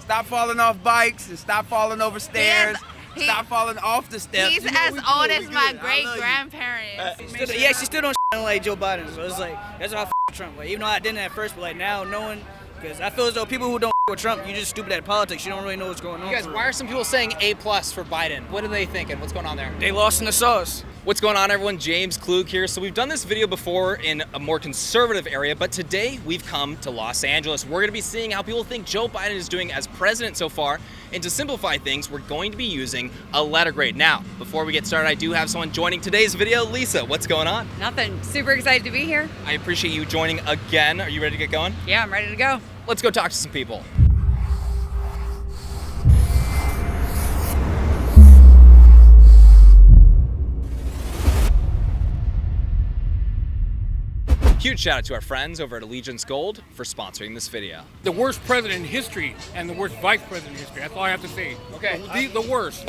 Stop falling off bikes and stop falling over stairs. Stop falling off the steps. He's as old as my great-grandparents. Yeah, she still don't like Joe Biden, so it's like, that's why I with Trump. Like, even though I didn't at first, but like now knowing, because I feel as though people who don't with Trump, you just stupid at politics. You don't really know what's going on. You guys, why are some people saying A+ for Biden? What are they thinking? What's going on there? They lost in the sauce. What's going on, everyone? James Klug here. So we've done this video before in a more conservative area, but today we've come to Los Angeles. We're going to be seeing how people think Joe Biden is doing as president so far. And to simplify things, we're going to be using a letter grade. Now, before we get started, I do have someone joining today's video. Lisa, what's going on? Nothing. Super excited to be here. I appreciate you joining again. Are you ready to get going? Yeah, I'm ready to go. Let's go talk to some people. Huge shout out to our friends over at Allegiance Gold for sponsoring this video. The worst president in history and the worst vice president in history. That's all I have to say. Okay. The worst.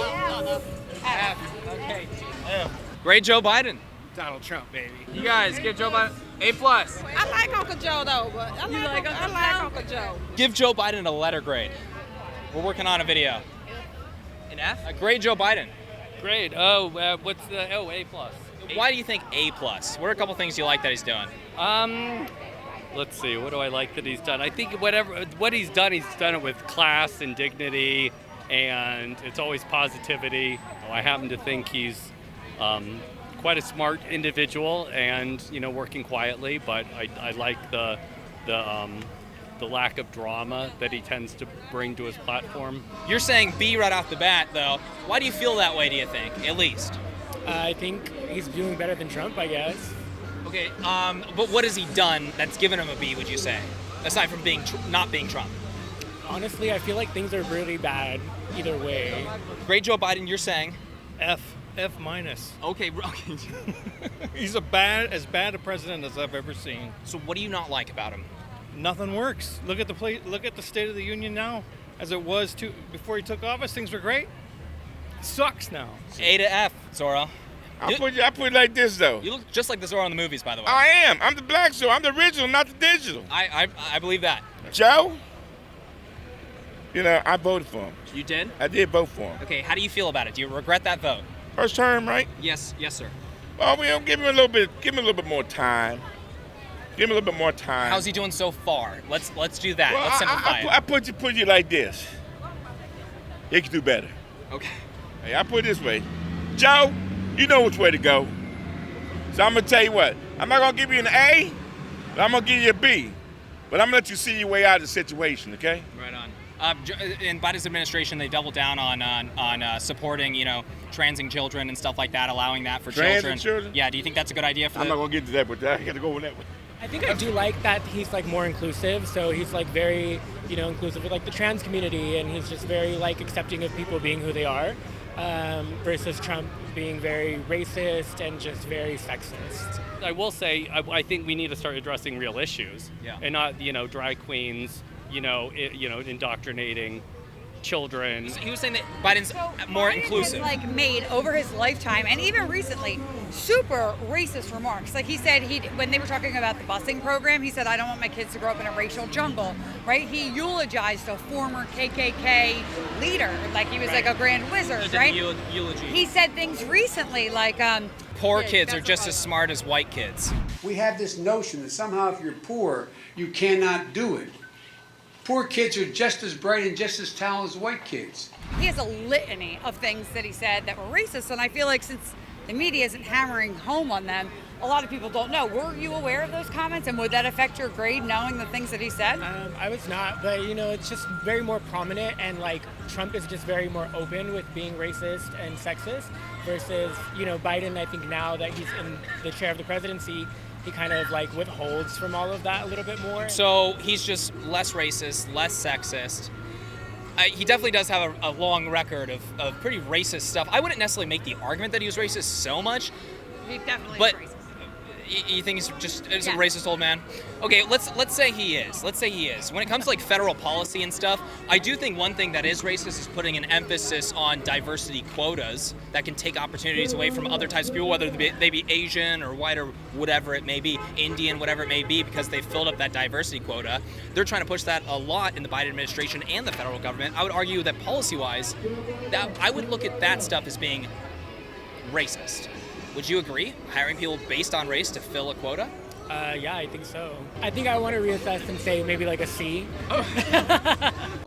Okay. Great Joe Biden. Donald Trump, baby. You guys give Joe Biden A+. I like Uncle Joe though, but I like Uncle Joe. Give Joe Biden a letter grade. We're working on a video. An F? A grade Joe Biden. Great. What's the A+? Why do you think A+? What are a couple things you like that he's doing? Let's see. What do I like that he's done? I think what he's done it with class and dignity, and it's always positivity. I happen to think he's quite a smart individual, and working quietly. But I like the lack of drama that he tends to bring to his platform. You're saying B right off the bat, though. Why do you feel that way? Do you think, at least? I think he's doing better than Trump, I guess. Okay, but what has he done that's given him a B, would you say? Aside from not being Trump. Honestly, I feel like things are really bad either way. Great Joe Biden, you're saying? F-. Okay. He's as bad a president as I've ever seen. So what do you not like about him? Nothing works. Look at the State of the Union now, as it was before he took office. Things were great. It sucks now. A to F, Zorro. I put it like this, though. You look just like the Zorro in the movies, by the way. I am. I'm the black Zorro. I'm the original, not the digital. I believe that. Joe, I voted for him. You did? I did vote for him. Okay, how do you feel about it? Do you regret that vote? First term, right? Yes, sir. Well, give him a little bit more time. Give him a little bit more time. How's he doing so far? Let's do that. Well, Let's simplify it. I put you like this. He can do better. Okay. Hey, I put it this way. Joe, you know which way to go. So I'm going to tell you what. I'm not going to give you an A, but I'm going to give you a B. But I'm going to let you see your way out of the situation, okay? Right on. In Biden's administration, they doubled down on supporting, transing children and stuff like that, allowing that for children. Children? Yeah, do you think that's a good idea for I'm not going to get to that, but I got to go with that one. I think I do like that he's like more inclusive, so he's like very, inclusive with like the trans community, and he's just very like accepting of people being who they are, versus Trump being very racist and just very sexist. I will say I think we need to start addressing real issues, and not drag queens, indoctrinating children. So he was saying that Biden's more inclusive. Has, made over his lifetime and even recently super racist remarks. Like he said, when they were talking about the busing program, he said, "I don't want my kids to grow up in a racial jungle." Right? He eulogized a former KKK leader, like he was like a grand wizard. Right? Eulogy. He said things recently like, "Poor kids are just as smart as white kids." We have this notion that somehow if you're poor, you cannot do it. Poor kids are just as bright and just as talented as white kids. He has a litany of things that he said that were racist, and I feel like since the media isn't hammering home on them, a lot of people don't know. Were you aware of those comments, and would that affect your grade, knowing the things that he said? I was not, but it's just very more prominent, and Trump is just very more open with being racist and sexist versus, Biden. I think now that he's in the chair of the presidency, he kind of withholds from all of that a little bit more. So he's just less racist, less sexist. He definitely does have a long record of pretty racist stuff. I wouldn't necessarily make the argument that he was racist so much. He definitely but is racist. You think he's just a racist old man? Okay, let's say he is. Let's say he is. When it comes to like federal policy and stuff, I do think one thing that is racist is putting an emphasis on diversity quotas that can take opportunities away from other types of people, whether they be Asian or white or whatever it may be, Indian, whatever it may be, because they filled up that diversity quota. They're trying to push that a lot in the Biden administration and the federal government. I would argue that policy-wise, that I would look at that stuff as being racist. Would you agree? Hiring people based on race to fill a quota? Yeah, I think so. I think I want to reassess and say maybe like a C.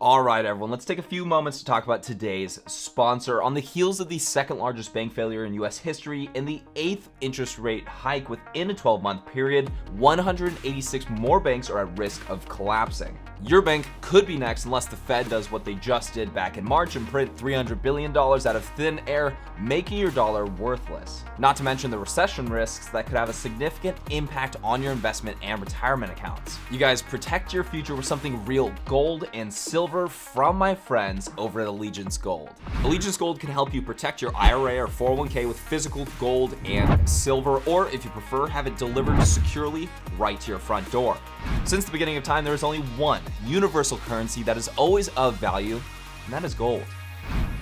All right, everyone, let's take a few moments to talk about today's sponsor. On the heels of the second largest bank failure in U.S. history and the 8th interest rate hike within a 12-month period, 186 more banks are at risk of collapsing. Your bank could be next unless the Fed does what they just did back in March and print $300 billion out of thin air, making your dollar worthless. Not to mention the recession risks that could have a significant impact on your investment and retirement accounts. You guys, protect your future with something real, gold and silver from my friends over at Allegiance Gold. Allegiance Gold can help you protect your IRA or 401k with physical gold and silver, or if you prefer, have it delivered securely right to your front door. Since the beginning of time, there is only one universal currency that is always of value, and that is gold.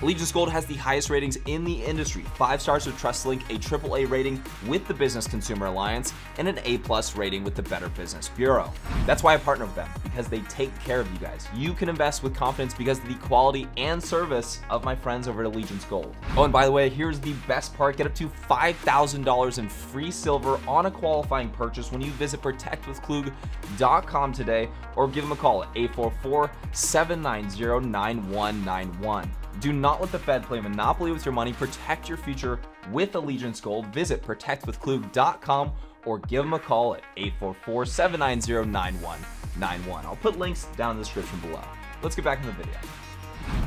Allegiance Gold has the highest ratings in the industry, 5 stars with TrustLink, a AAA rating with the Business Consumer Alliance, and an A+ rating with the Better Business Bureau. That's why I partner with them, because they take care of you guys. You can invest with confidence because of the quality and service of my friends over at Allegiance Gold. Oh, and by the way, here's the best part. Get up to $5,000 in free silver on a qualifying purchase when you visit protectwithklug.com today, or give them a call at 844-790-9191. Do not let the Fed play Monopoly with your money. Protect your future with Allegiance Gold. Visit protectwithklug.com or give them a call at 844-790-9191. I'll put links down in the description below. Let's get back in the video.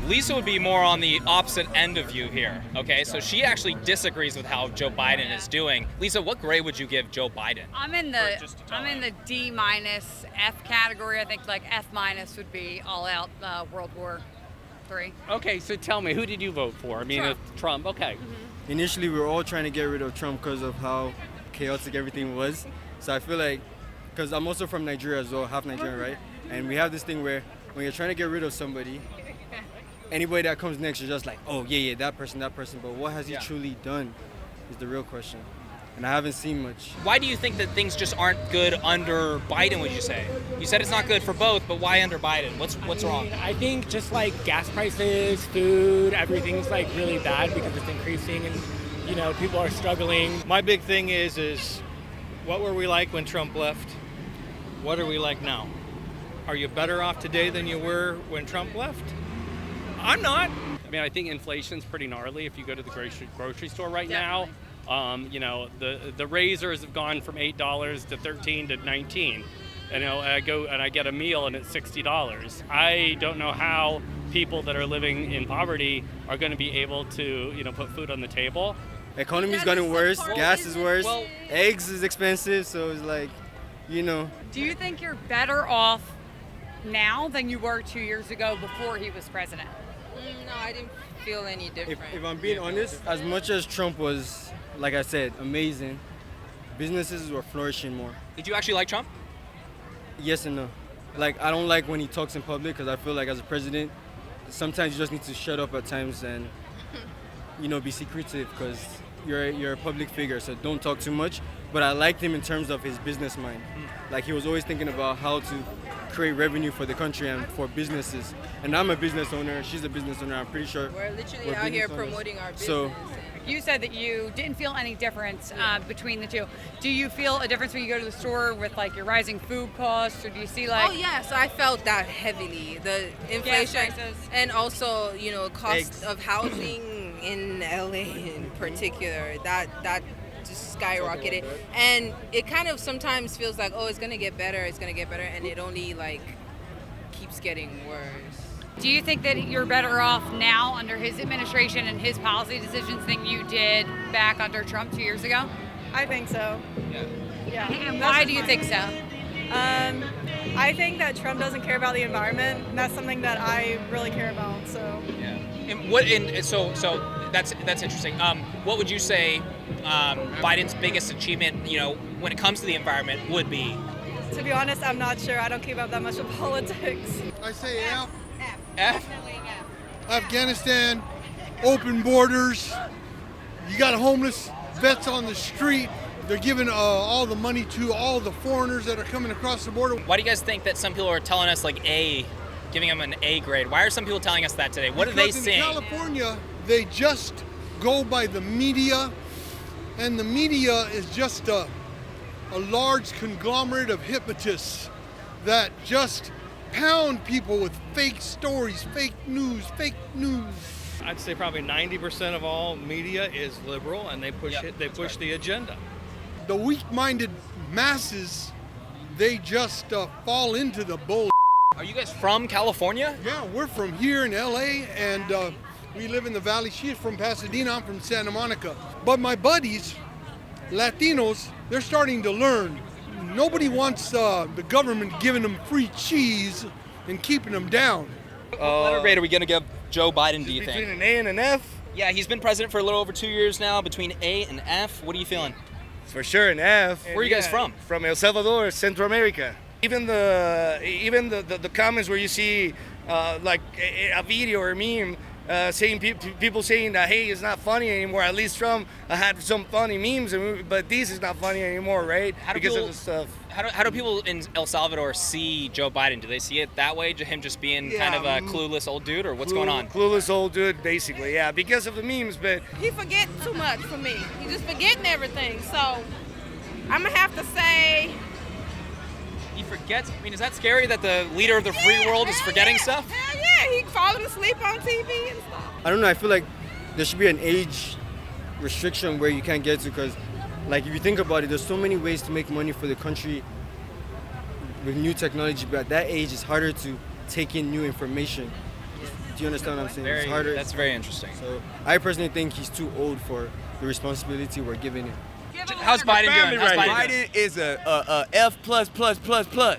Lisa would be more on the opposite end of you here, okay? So she actually disagrees with how Joe Biden is doing. Lisa, what grade would you give Joe Biden? I'm in the D- F category. I think like F- would be all out World War III. Okay, so tell me, who did you vote for? I mean, Trump. Okay. Mm-hmm. Initially, we were all trying to get rid of Trump because of how chaotic everything was. So I feel like, because I'm also from Nigeria as well, half Nigerian, right? And we have this thing where when you're trying to get rid of somebody, anybody that comes next, you're just like, oh, yeah, that person. But what has he truly done is the real question. And I haven't seen much. Why do you think that things just aren't good under Biden, would you say? You said it's not good for both, but why under Biden? What's wrong? I think just like gas prices, food, everything's like really bad because it's increasing and, you know, people are struggling. My big thing is what were we like when Trump left? What are we like now? Are you better off today than you were when Trump left? I'm not. I mean, I think inflation's pretty gnarly if you go to the grocery store right now. You know, the razors have gone from $8 to $13 to $19. You know, I go and I get a meal and it's $60. I don't know how people that are living in poverty are going to be able to, you know, put food on the table. Economy's gotten worse. Gas is worse. Eggs is expensive. So it's like, you know. Do you think you're better off now than you were 2 years ago before he was president? No, I didn't feel any different. If I'm being honest, as much as Trump was, like I said, amazing, businesses were flourishing more. Did you actually like Trump? Yes and no. Like, I don't like when he talks in public because I feel like as a president, sometimes you just need to shut up at times and, you know, be secretive because you're a public figure, so don't talk too much. But I liked him in terms of his business mind. Like, he was always thinking about how to create revenue for the country and for businesses. And I'm a business owner, she's a business owner, I'm pretty sure. We're literally out here promoting our business. So, you said that you didn't feel any difference between the two. Do you feel a difference when you go to the store with like your rising food costs, or do you see like? Oh yes, I felt that heavily. The inflation and also, you know, cost of housing in LA in particular. That just skyrocketed, and it kind of sometimes feels like, oh, it's gonna get better, and it only like keeps getting worse. Do you think that you're better off now under his administration and his policy decisions than you did back under Trump 2 years ago? I think so. Yeah. And why do you think so? I think that Trump doesn't care about the environment, and that's something that I really care about. So. Yeah. And so that's interesting. What would you say Biden's biggest achievement? You know, when it comes to the environment would be? To be honest, I'm not sure. I don't keep up that much with politics. I say F. F? Afghanistan, open borders. You got homeless vets on the street. They're giving all the money to all the foreigners that are coming across the border. Why do you guys think that some people are telling us like A, giving them an A grade? Why are some people telling us that today? What are they saying? In California, they just go by the media, and the media is just a large conglomerate of hypnotists that just pound people with fake stories, fake news. I'd say probably 90% of all media is liberal, and they push the agenda. The weak-minded masses, they just fall into the bull. Are you guys from California? Yeah, we're from here in LA, and we live in the Valley. She's from Pasadena, I'm from Santa Monica. But my buddies, Latinos, they're starting to learn. Nobody wants the government giving them free cheese and keeping them down. What letter grade are we going to give Joe Biden, do you think? Between an A and an F? Yeah, he's been president for a little over 2 years now, between A and F. What are you feeling? For sure an F. Where are you guys from? From El Salvador, Central America. Even the comments where you see like a video or a meme saying people saying that, hey, it's not funny anymore. At least Trump had some funny memes, but this is not funny anymore, right? Because of the stuff. How do people in El Salvador see Joe Biden? Do they see it that way, him just being kind of a clueless old dude, or what's going on? Clueless old dude, basically, yeah, because of the memes, but... He forgets too much for me. He just forgetting everything, so I'm going to have to say... He forgets? I mean, is that scary that the leader of the free world is forgetting stuff? Hell yeah, he falling asleep on TV and stuff. I don't know, I feel like there should be an age restriction where you can't get to, because like if you think about it, there's so many ways to make money for the country with new technology, but at that age it's harder to take in new information. Do you understand what I'm saying? It's harder. That's very interesting. So I personally think he's too old for the responsibility we're giving him. How's Biden doing? Biden is a F++++.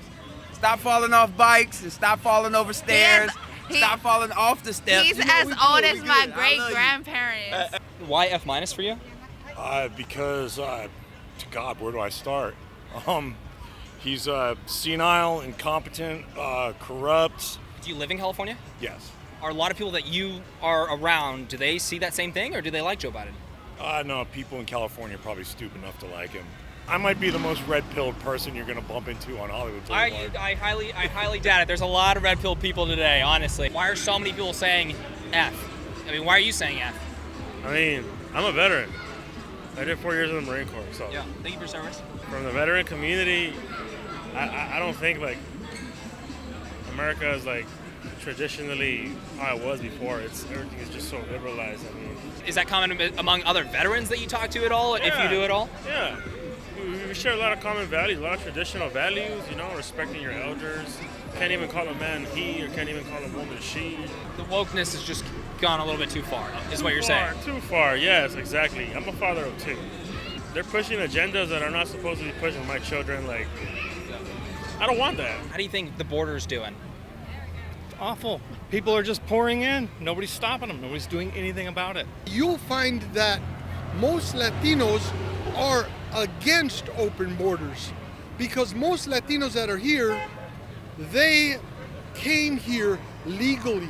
Stop falling off bikes and stop falling over stairs. Stop falling off the steps. He's as old as my great-grandparents. Why F- for you? Because, to God, where do I start? He's senile, incompetent, corrupt. Do you live in California? Yes. Are a lot of people that you are around, do they see that same thing, or do they like Joe Biden? No, people in California are probably stupid enough to like him. I might be the most red-pilled person you're going to bump into on Hollywood Boulevard. I highly doubt it. There's a lot of red-pilled people today, honestly. Why are so many people saying F? I mean, why are you saying F? I mean, I'm a veteran. I did 4 years in the Marine Corps, so. Yeah, thank you for service. From the veteran community, I don't think, like, America is, like, traditionally how it was before. Everything is just so liberalized. I mean, is that common among other veterans that you talk to at all, if you do at all? Yeah. We share a lot of common values, a lot of traditional values, respecting your elders. Can't even call a man he, or can't even call a woman she. The wokeness has just gone a little bit too far, is what you're saying. Too far, yes, exactly. I'm a father of two. They're pushing agendas that are not supposed to be pushed on my children. Like, I don't want that. How do you think the border's doing? Awful. People are just pouring in. Nobody's stopping them. Nobody's doing anything about it. You'll find that most Latinos are against open borders because most Latinos that are here, they came here legally.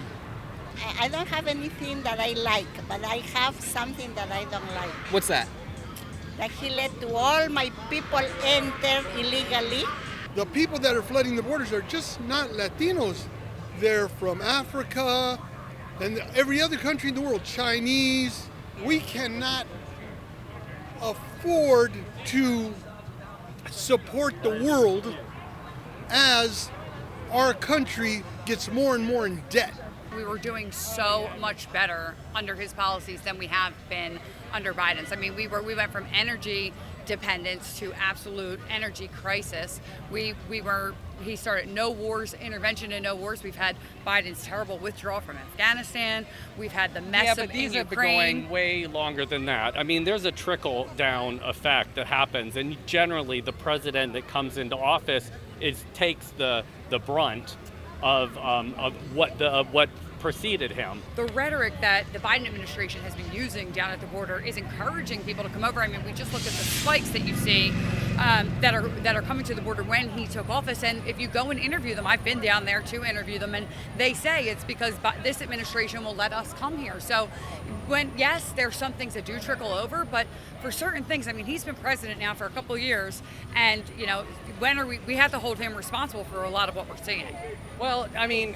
I don't have anything that I like, but I have something that I don't like. What's that? That he let all my people enter illegally. The people that are flooding the borders are just not Latinos. They're from Africa and every other country in the world, Chinese. We cannot afford to support the world as our country gets more and more in debt. We were doing so much better under his policies than we have been under Biden's. I mean, we went from energy dependence to absolute energy crisis. He started no wars, intervention in no wars. We've had Biden's terrible withdrawal from Afghanistan. We've had the mess but these have been going way longer than that. I mean, there's a trickle down effect that happens, and generally the president that comes into office takes the brunt of what preceded him. The rhetoric that the Biden administration has been using down at the border is encouraging people to come over. I mean, we just look at the spikes that you see that are coming to the border when he took office. And if you go and interview them, I've been down there to interview them, and they say it's because this administration will let us come here. So yes, there's some things that do trickle over, but for certain things, I mean, he's been president now for a couple of years, and when are we have to hold him responsible for a lot of what we're seeing. Well, I mean,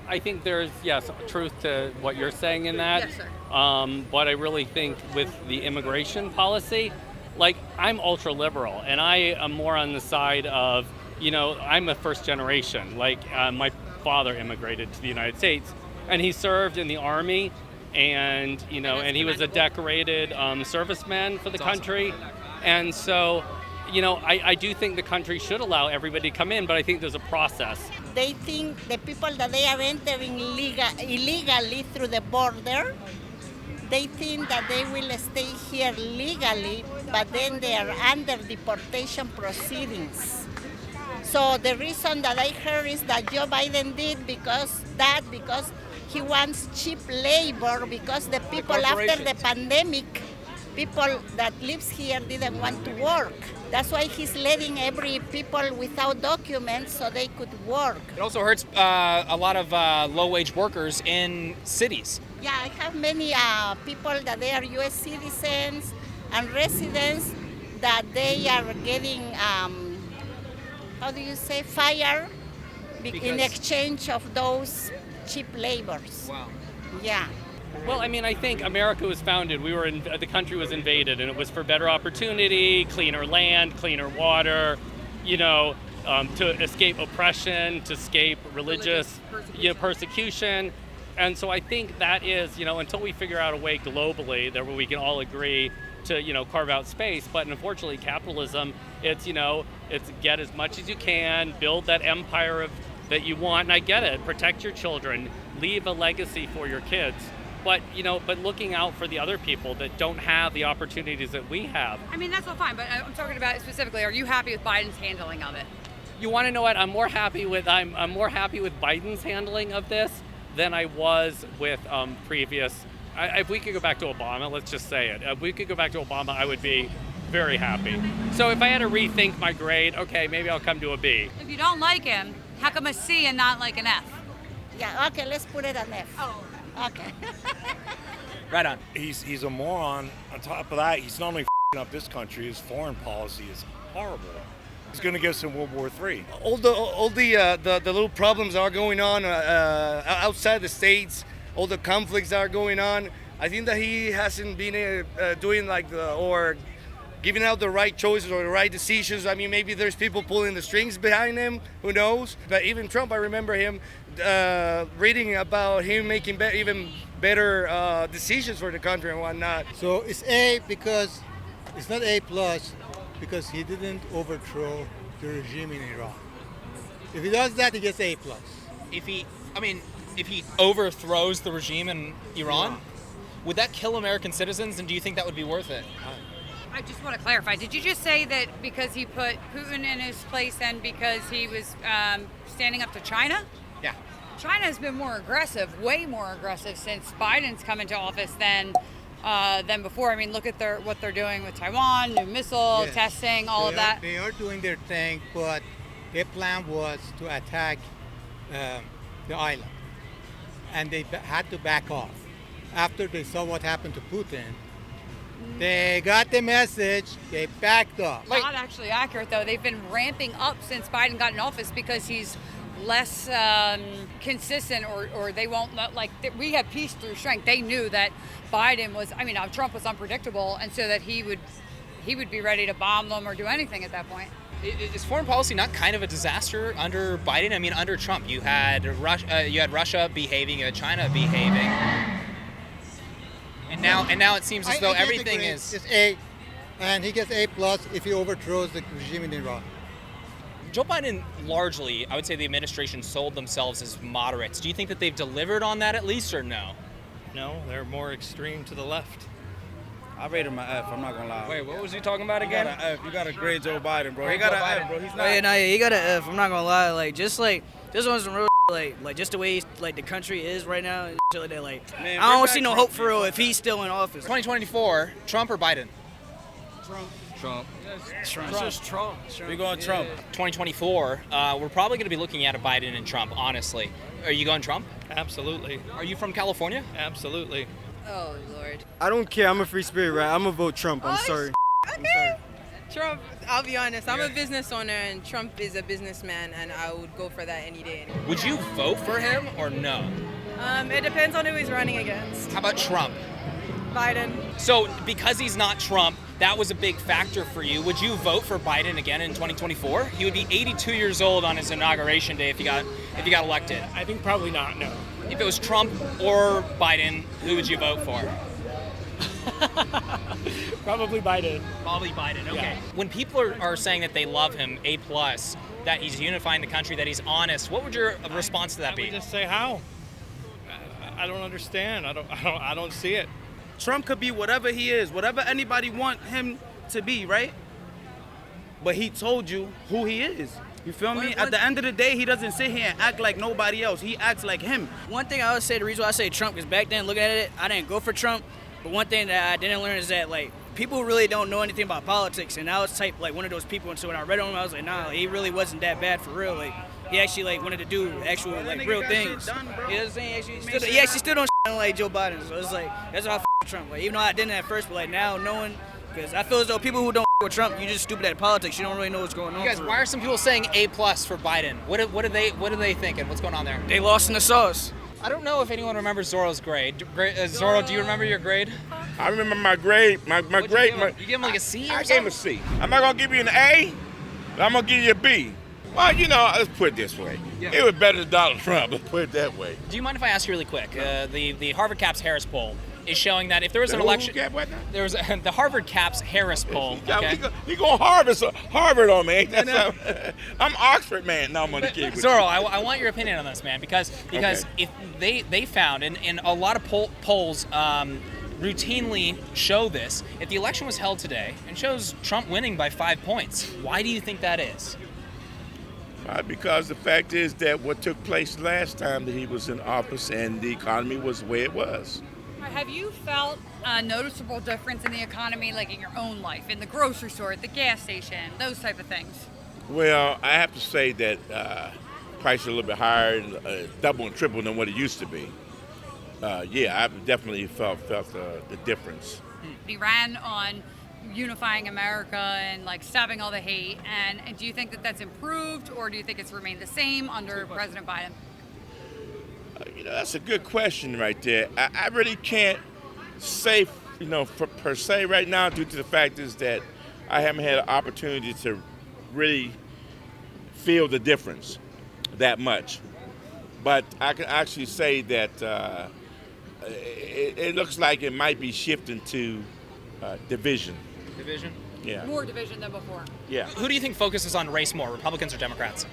I think there's, yes, truth to what you're saying in that. Yes, sir. But I really think with the immigration policy, like, I'm ultra liberal, and I am more on the side of, I'm a first generation. Like, my father immigrated to the United States, and he served in the Army, and and he was a decorated serviceman for the country. And so, I do think the country should allow everybody to come in, but I think there's a process. They think the people that they are entering illegally through the border, they think that they will stay here legally, but then they are under deportation proceedings. So the reason that I heard is that Joe Biden did because he wants cheap labor, because the people after the pandemic, people that lives here didn't want to work. That's why he's letting every people without documents so they could work. It also hurts a lot of low-wage workers in cities. Yeah, I have many people that they are U.S. citizens and residents that they are getting, fired in exchange of those cheap labors. Wow. Yeah. Well, I mean, I think America was founded, the country was invaded, and it was for better opportunity, cleaner land, cleaner water, to escape oppression, to escape religious persecution. And so I think that is, until we figure out a way globally that we can all agree to, carve out space. But unfortunately, capitalism, it's get as much as you can, build that empire that you want. And I get it, protect your children, leave a legacy for your kids. But, but looking out for the other people that don't have the opportunities that we have. I mean, that's all fine, but I'm talking about specifically, are you happy with Biden's handling of it? You want to know what I'm more happy with? I'm more happy with Biden's handling of this than I was with previous. If we could go back to Obama, let's just say it. If we could go back to Obama, I would be very happy. So if I had to rethink my grade, okay, maybe I'll come to a B. If you don't like him, how come a C and not like an F? Yeah, okay, let's put it an F. Oh. Okay. Right on. He's a moron. On top of that, he's not only f***ing up this country, his foreign policy is horrible. He's going to get us in World War III. All the little problems that are going on outside the States, all the conflicts that are going on, I think that he hasn't been doing or giving out the right choices or the right decisions. I mean, maybe there's people pulling the strings behind him, who knows? But even Trump, I remember him reading about him making even better decisions for the country and whatnot. So it's A because it's not A plus because he didn't overthrow the regime in Iran. If he does that, he gets A plus. If he overthrows the regime in Iran, would that kill American citizens? And do you think that would be worth it? I just want to clarify. Did you just say that because he put Putin in his place and because he was standing up to China? Yeah. China has been more aggressive, way more aggressive since Biden's come into office than before. I mean, look at what they're doing with Taiwan, new missile testing, all of that. They are doing their thing, but their plan was to attack the island, and they had to back off. After they saw what happened to Putin, they got the message, they backed up. Not actually accurate, though. They've been ramping up since Biden got in office because he's less consistent, or they won't we have peace through strength. They knew that Biden was, Trump was unpredictable, and so that he would be ready to bomb them or do anything at that point. Is foreign policy not kind of a disaster under Biden? I mean, under Trump, you had Russia behaving, China behaving, and now it seems as though everything is. It's A, and he gets A plus if he overthrows the regime in Iran. Joe Biden, largely, I would say the administration sold themselves as moderates. Do you think that they've delivered on that at least, or no? No, they're more extreme to the left. I rate him an F, I'm not gonna lie. Wait, what was he talking about again? You got an F. You gotta grade Joe Biden, bro. He got an F, bro. He's not. He got an F. I'm not gonna lie. This one's some real like just the way the country is right now. And shit like that. Man, I don't see no hope for real if he's still in office. 2024, Trump or Biden? Trump. Trump. Trump. It's just Trump. We're going Trump. 2024, we're probably going to be looking at a Biden and Trump, honestly. Are you going Trump? Absolutely. Are you from California? Absolutely. Oh, Lord. I don't care. I'm a free spirit, right? I'm gonna vote Trump. I'm sorry. Okay. Trump, I'll be honest, I'm a business owner and Trump is a businessman and I would go for that any day. Would you vote for him or no? It depends on who he's running against. How about Trump? Biden. So because he's not Trump, that was a big factor for you. Would you vote for Biden again in 2024? He would be 82 years old on his inauguration day if he got elected. I think probably not, no. If it was Trump or Biden, who would you vote for? Probably Biden. Probably Biden, okay. Yeah. When people are saying that they love him, A+, that he's unifying the country, that he's honest, what would your response to that be? I would just say how. I don't understand. I don't see it. Trump could be whatever he is, whatever anybody want him to be, right? But he told you who he is. You feel me? At the end of the day, he doesn't sit here and act like nobody else. He acts like him. One thing I would say, the reason why I say Trump is back then, looking at it, I didn't go for Trump. But one thing that I didn't learn is that, like, people really don't know anything about politics. And I was type like one of those people. And so when I read on him, I was like, nah, he really wasn't that bad for real. Like, he actually like wanted to do actual like real things. You know what I'm saying? He actually still don't like Joe Biden. So it's like, that's why I Trump. Like, even though I didn't at first, but like now knowing, because I feel as though people who don't with Trump, you just stupid at politics. You don't really know what's going on. You guys, why are some people saying A+ for Biden? What are they thinking? What's going on there? They lost in the sauce. I don't know if anyone remembers Zorro's grade. Zorro, do you remember your grade? I remember my grade. My grade. You give him like a C or I something? gave him a C. I'm not gonna give you an A, but I'm gonna give you a B. Well, you know, let's put it this way. Yeah. It was better than Donald Trump. Let's put it that way. Do you mind if I ask you really quick? The Harvard Caps Harris poll is showing that if there was an election, there was the Harvard Caps Harris poll. Okay? He going Harvard on me. I'm Oxford man. No, I'm gonna kid with Zorro, you. I want your opinion on this, man, because if they found and a lot of polls routinely show this. If the election was held today and shows Trump winning by 5 points, why do you think that is? Because the fact is that what took place last time that he was in office and the economy was the way it was. Have you felt a noticeable difference in the economy, like in your own life, in the grocery store, at the gas station, those type of things? Well, I have to say that prices are a little bit higher, double and triple than what it used to be. Yeah, I've definitely felt the difference. He ran on unifying America and like stopping all the hate. And do you think that that's improved, or do you think it's remained the same under President Biden? You know, that's a good question right there. I really can't say, you know, per se right now, due to the fact is that I haven't had an opportunity to really feel the difference that much. But I can actually say that it looks like it might be shifting to division. Division? Yeah. More division than before. Yeah. Who do you think focuses on race more, Republicans or Democrats?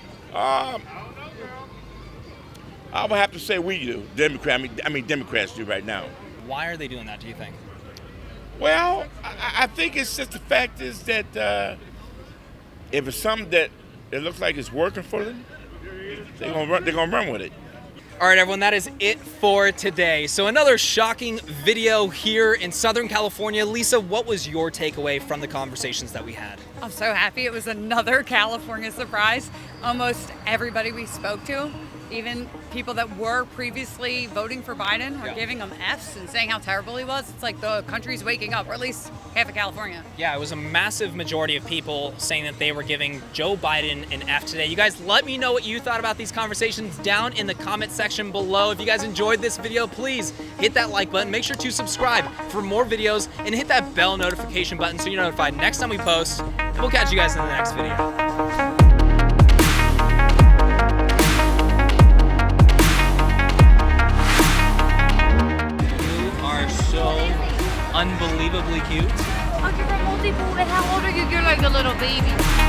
I would have to say we do. Democrats do right now. Why are they doing that, do you think? Well, I think it's just the fact is that if it's something that it looks like it's working for them, they're gonna run with it. All right, everyone, that is it for today. So another shocking video here in Southern California. Lisa, what was your takeaway from the conversations that we had? I'm so happy it was another California surprise. Almost everybody we spoke to, even people that were previously voting for Biden, are giving him Fs and saying how terrible he was. It's like the country's waking up, or at least half of California. Yeah, it was a massive majority of people saying that they were giving Joe Biden an F today. You guys, let me know what you thought about these conversations down in the comment section below. If you guys enjoyed this video, please hit that like button. Make sure to subscribe for more videos and hit that bell notification button so you're notified next time we post. We'll catch you guys in the next video. So unbelievably cute. Oh, you're from Multiple, and how old are you? You're like a little baby.